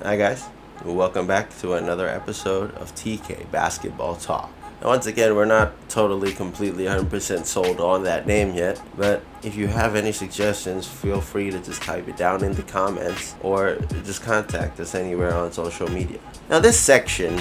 Hi guys, welcome back to another episode of TK Basketball Talk. Now once again, we're not totally, completely, 100% sold on that name yet, but if you have any suggestions, feel free to just type it down in the comments or just contact us anywhere on social media. Now this section,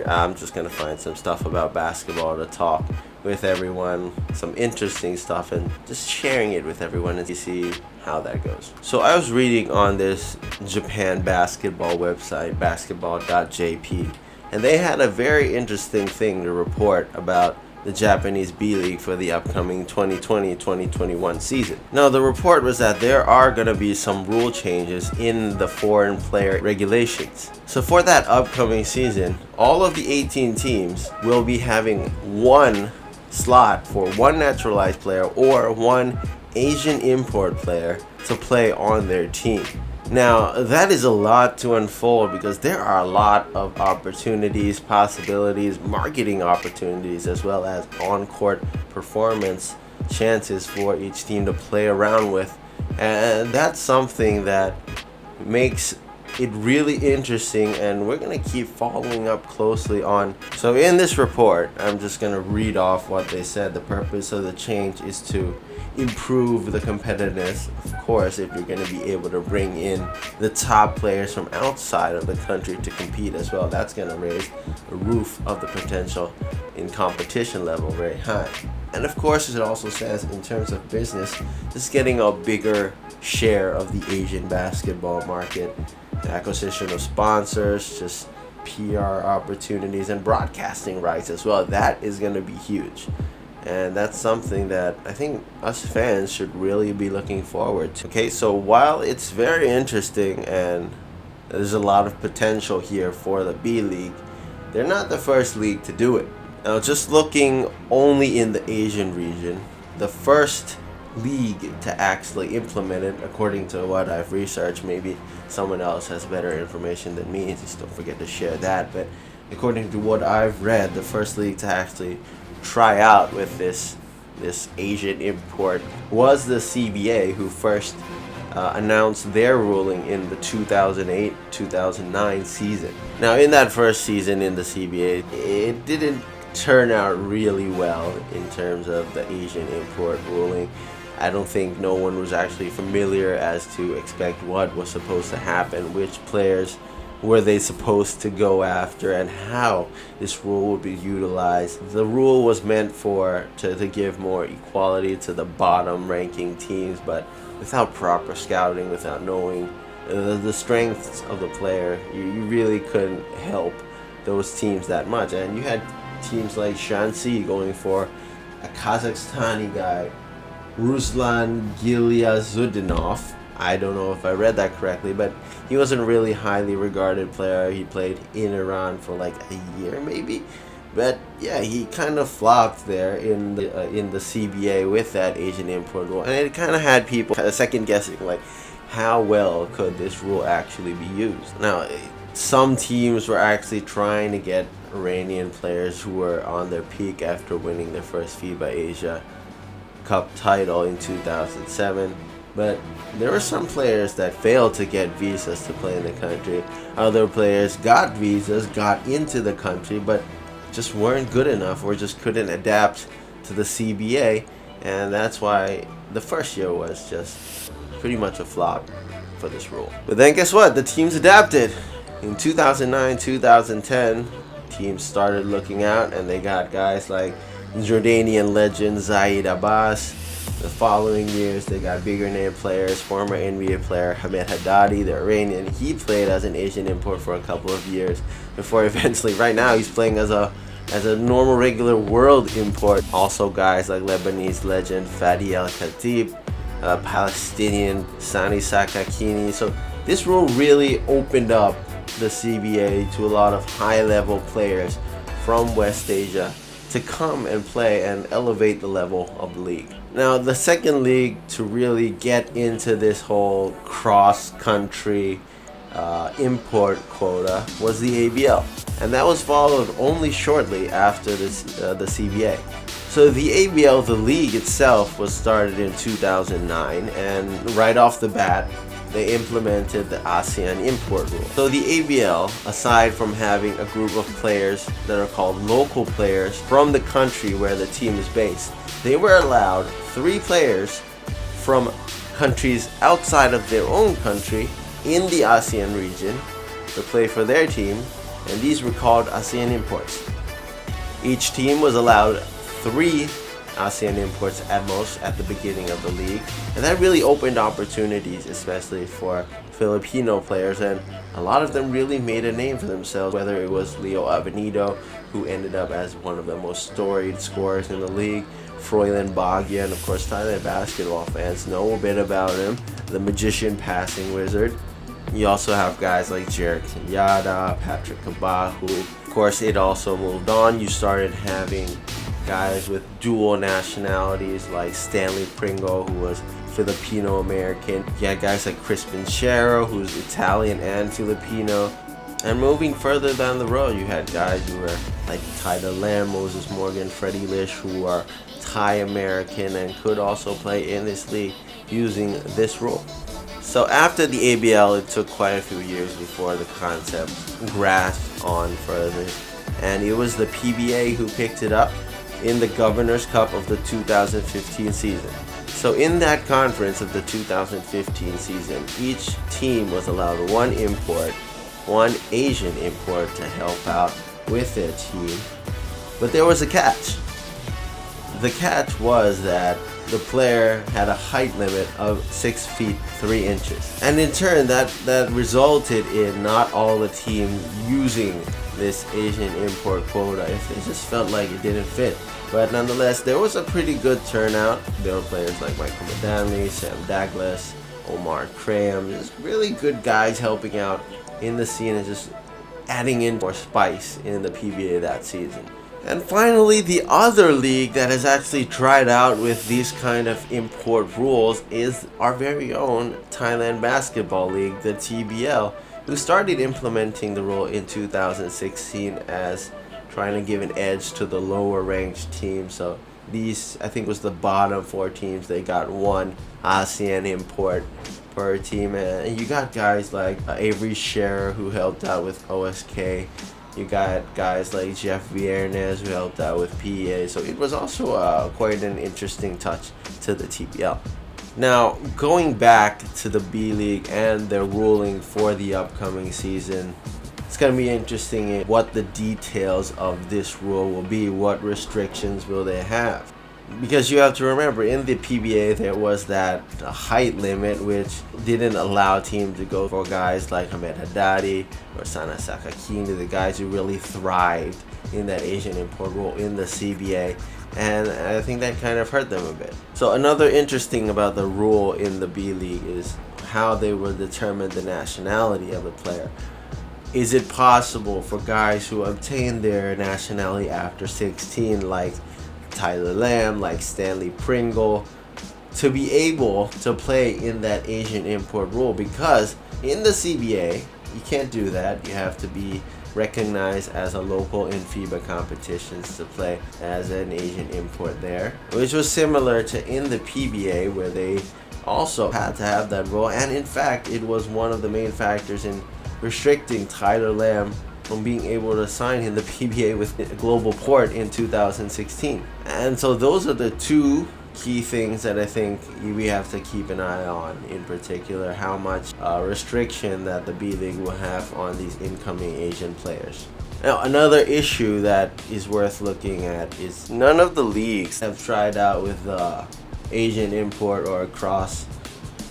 I'm just going to find some stuff about basketball to talk with everyone, some interesting stuff, and just sharing it with everyone and see how that goes. So I was reading on this Japan basketball website, basketball.jp, and they had a very interesting thing to report about the Japanese B-League for the upcoming 2020-2021 season. Now, the report was that there are going to be some rule changes in the foreign player regulations. So for that upcoming season, all of the 18 teams will be having one slot for one naturalized player or one Asian import player to play on their team. Now, that is a lot to unfold because there are a lot of opportunities, possibilities, marketing opportunities, as well as on-court performance chances for each team to play around with. And that's something that makes it really interesting, and we're going to keep following up closely on. So in this report, I'm just going to read off what they said. The purpose of the change is to improve the competitiveness, of course, if you're going to be able to bring in the top players from outside of the country to compete as well. That's going to raise the roof of the potential in competition level very high. And of course, it also says in terms of business, just getting a bigger share of the Asian basketball market, the acquisition of sponsors, just PR opportunities, and broadcasting rights as well. That is going to be huge. And that's something that I think us fans should really be looking forward to. Okay, so while it's very interesting and there's a lot of potential here for the B-League, they're not the first league to do it. Now, just looking only in the Asian region, the first league to actually implement it, according to what I've researched, maybe someone else has better information than me, just don't forget to share that, but according to what I've read, the first league to actually try out with this Asian import was the CBA, who first announced their ruling in the 2008-2009 season. Now, in that first season in the CBA, it didn't turn out really well in terms of the Asian import ruling. I don't think no one was actually familiar as to expect what was supposed to happen, which players were they supposed to go after, and how this rule would be utilized. The rule was meant to give more equality to the bottom ranking teams, but without proper scouting, without knowing the strengths of the player, you really couldn't help those teams that much. And you had teams like Shanxi going for a Kazakhstani guy, Ruslan Gilyazudinov. I don't know if I read that correctly, but he wasn't a really highly regarded player. He played in Iran for like a year maybe, but yeah, he kind of flopped there in the CBA with that Asian import rule, and it kind of had people second guessing, like, how well could this rule actually be used. Now, some teams were actually trying to get Iranian players who were on their peak after winning their first FIBA Asia Cup title in 2007. But there were some players that failed to get visas to play in the country. Other players got visas, got into the country, but just weren't good enough or just couldn't adapt to the CBA. And that's why the first year was just pretty much a flop for this rule. But then guess what? The teams adapted. In 2009, 2010, teams started looking out, and they got guys like Jordanian legend Zaid Abbas. The following years, they got bigger name players, former NBA player Hamed Haddadi, the Iranian. He played as an Asian import for a couple of years before eventually, right now, he's playing as a normal, regular world import. Also, guys like Lebanese legend Fadi El Khatib, Palestinian Sani Sakakini. So this rule really opened up the CBA to a lot of high-level players from West Asia to come and play and elevate the level of the league. Now, the second league to really get into this whole cross-country import quota was the ABL, and that was followed only shortly after the CBA. So the ABL, the league itself, was started in 2009, and right off the bat, they implemented the ASEAN import rule. So the ABL, aside from having a group of players that are called local players from the country where the team is based, they were allowed 3 players from countries outside of their own country in the ASEAN region to play for their team, and these were called ASEAN imports. Each team was allowed 3 ASEAN imports at most at the beginning of the league, and that really opened opportunities, especially for Filipino players, and a lot of them really made a name for themselves, whether it was Leo Avenido, who ended up as one of the most storied scorers in the league, Froilan Bagia, and of course Thailand basketball fans know a bit about him, the magician passing wizard. You also have guys like Jarek Kenyatta, Patrick Kaba, who of course it also moved on. You started having guys with dual nationalities like Stanley Pringle, who was Filipino American. You had guys like Chris Pinchero, who's Italian and Filipino. And moving further down the road, you had guys who were like Tyler Lamb, Moses Morgan, Freddie Lish, who are Thai American and could also play in this league using this rule. So after the ABL, it took quite a few years before the concept grasped on further, and it was the PBA who picked it up in the Governor's Cup of the 2015 season. So in that conference of the 2015 season, each team was allowed 1 import, 1 Asian import to help out with their team. But there was a catch. The catch was that the player had a height limit of 6 feet 3 inches. And in turn, that resulted in not all the teams using this Asian import quota if they just felt like it didn't fit. But nonetheless, there was a pretty good turnout. There were players like Michael Madanley, Sam Douglas, Omar Graham, just really good guys helping out in the scene and just adding in more spice in the PBA that season. And finally, the other league that has actually tried out with these kind of import rules is our very own Thailand Basketball League, the TBL, who started implementing the rule in 2016 as trying to give an edge to the lower ranked teams. So these, I think, was the bottom 4 teams. They got 1 ASEAN import per team, and you got guys like Avery Scherer, who helped out with OSK. You got guys like Jeff Viernes, who helped out with PEA. So it was also quite an interesting touch to the TBL. Now, going back to the B League and their ruling for the upcoming season, it's going to be interesting what the details of this rule will be. What restrictions will they have? Because you have to remember, in the PBA there was that height limit which didn't allow teams to go for guys like Hamed Haddadi or Sana Sakakini, the guys who really thrived in that Asian import rule in the CBA, and I think that kind of hurt them a bit. So another interesting about the rule in the B League is how they will determine the nationality of the player. Is it possible for guys who obtain their nationality after 16, like Tyler Lamb, like Stanley Pringle, to be able to play in that Asian import rule? Because in the CBA, you can't do that. You have to be recognized as a local in FIBA competitions to play as an Asian import there, which was similar to in the PBA, where they also had to have that rule. And in fact, it was one of the main factors in restricting Tyler Lamb from being able to sign in the PBA with Global Port in 2016. And so those are the 2 key things that I think we have to keep an eye on, in particular how much restriction that the B League will have on these incoming Asian players. Now, another issue that is worth looking at is none of the leagues have tried out with the Asian import or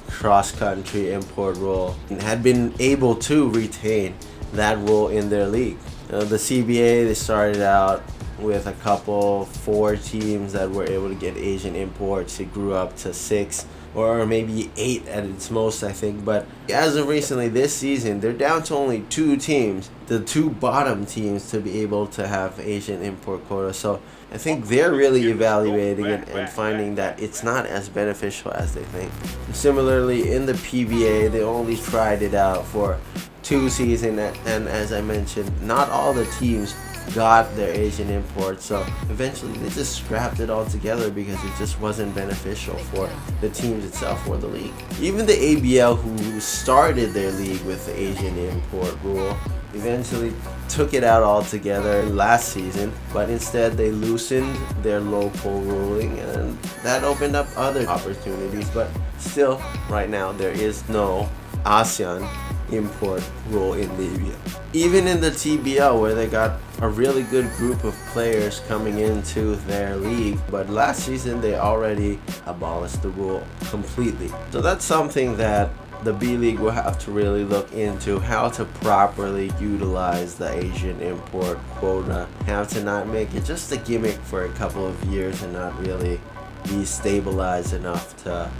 cross-country import rule and had been able to retain that rule in their league. The CBA, they started out with a couple 4 teams that were able to get Asian imports. It grew up to 6 or maybe 8 at its most, I think. But as of recently this season, they're down to only 2 teams, the 2 bottom teams, to be able to have Asian import quota. So I think they're really evaluating it and finding that it's not as beneficial as they think. Similarly, in the PBA, they only tried it out for 2 seasons, and as I mentioned, not all the teams got their Asian import. So eventually they just scrapped it all together because it just wasn't beneficial for the teams itself or the league. Even the ABL, who started their league with the Asian import rule, eventually took it out altogether last season, but instead they loosened their local ruling, and that opened up other opportunities. But still, right now there is no ASEAN import rule in the ABL. Even in the TBL, where they got a really good group of players coming into their league, but last season they already abolished the rule completely. So that's something that the B League will have to really look into, how to properly utilize the Asian import quota, how to not make it just a gimmick for a couple of years and not really be stabilized enough to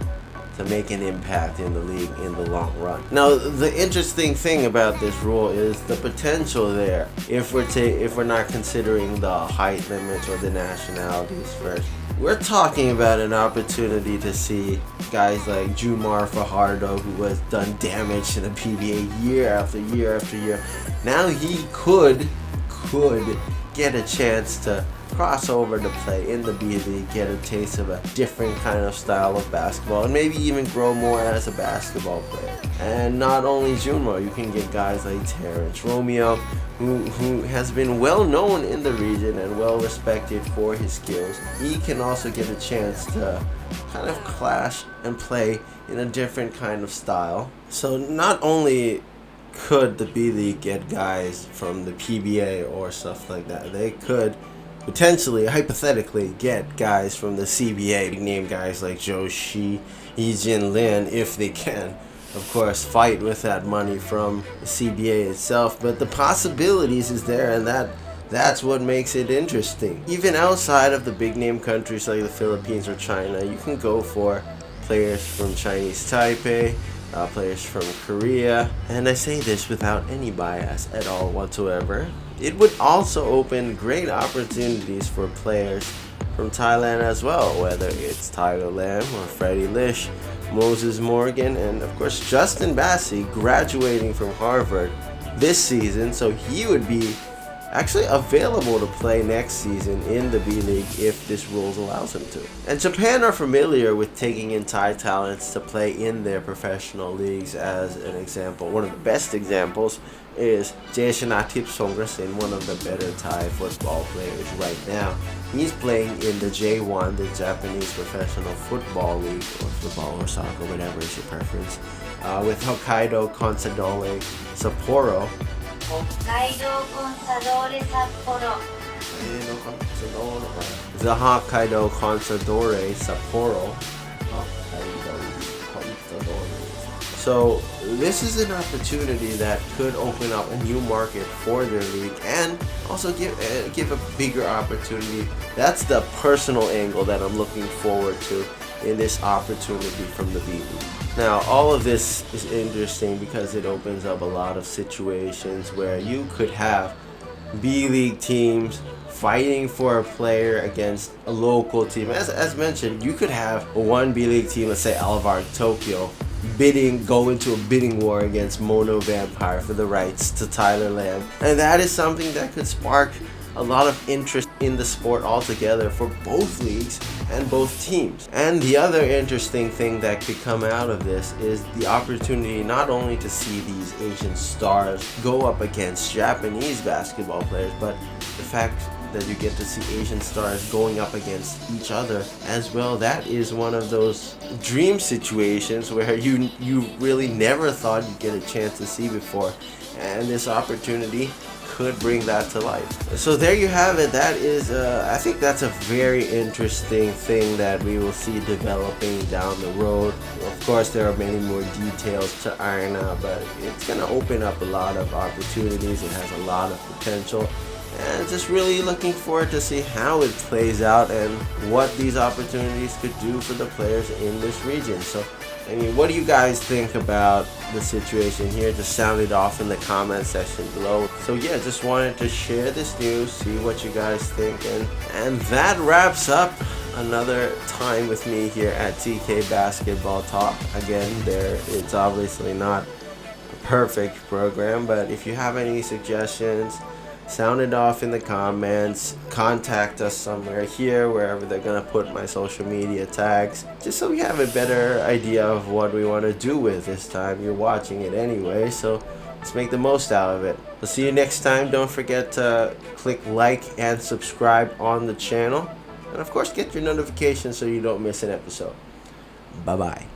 make an impact in the league in the long run. Now, the interesting thing about this rule is the potential there. If we're not considering the height limits or the nationalities first, we're talking about an opportunity to see guys like Jumar Fajardo, who has done damage in the PBA year after year after year. Now he could get a chance to cross over to play in the B League, get a taste of a different kind of style of basketball, and maybe even grow more as a basketball player. And not only Jumar, you can get guys like Terrence Romeo, who has been well known in the region and well respected for his skills. He can also get a chance to kind of clash and play in a different kind of style. So not only could the B League get guys from the PBA or stuff like that, they could potentially, hypothetically, get guys from the CBA, name guys like Zhou Shi, Yijin Lin, if they can, of course, fight with that money from the CBA itself. But the possibilities is there, and that's what makes it interesting. Even outside of the big name countries like the Philippines or China, you can go for players from Chinese Taipei, players from Korea, and I say this without any bias at all whatsoever. It would also open great opportunities for players from Thailand as well, whether it's Tyler Lam or Freddie Lish, Moses Morgan, and of course Justin Bassey, graduating from Harvard this season, so he would be actually available to play next season in the B League if this rules allows him to. And Japan are familiar with taking in Thai talents to play in their professional leagues. As an example, one of the best examples is Jaeshanatip Songrasin, one of the better Thai football players right now. He's playing in the J1, the Japanese Professional Football League, or football or soccer, whatever is your preference, with Hokkaido Consadole Sapporo. The Hokkaido Consadole Sapporo. So this is an opportunity that could open up a new market for their league and also give a bigger opportunity. That's the personal angle that I'm looking forward to in this opportunity from the B League. Now, all of this is interesting because it opens up a lot of situations where you could have B League teams fighting for a player against a local team. As mentioned, you could have one B League team, let's say Alvar Tokyo, go into a bidding war against Mono Vampire for the rights to Tyler Lamb. And that is something that could spark a lot of interest in the sport altogether for both leagues and both teams. And the other interesting thing that could come out of this is the opportunity not only to see these Asian stars go up against Japanese basketball players, but the fact that you get to see Asian stars going up against each other as well. That is one of those dream situations where you really never thought you'd get a chance to see before, and this opportunity could bring that to life. So there you have it. That is I think that's a very interesting thing that we will see developing down the road. Of course, there are many more details to iron out, but it's going to open up a lot of opportunities. It has a lot of potential, and just really looking forward to see how it plays out and what these opportunities could do for the players in this region. So, I mean, what do you guys think about the situation here? Just sound it off in the comment section below. So yeah, just wanted to share this news, see what you guys think, and that wraps up another time with me here at TK Basketball Talk. Again, it's obviously not a perfect program, but if you have any suggestions, sound it off in the comments, contact us somewhere here, wherever they're gonna put my social media tags, just so we have a better idea of what we want to do with this time. You're watching it anyway, so let's make the most out of it. We'll see you next time. Don't forget to click like and subscribe on the channel, and of course get your notifications so you don't miss an episode. Bye bye.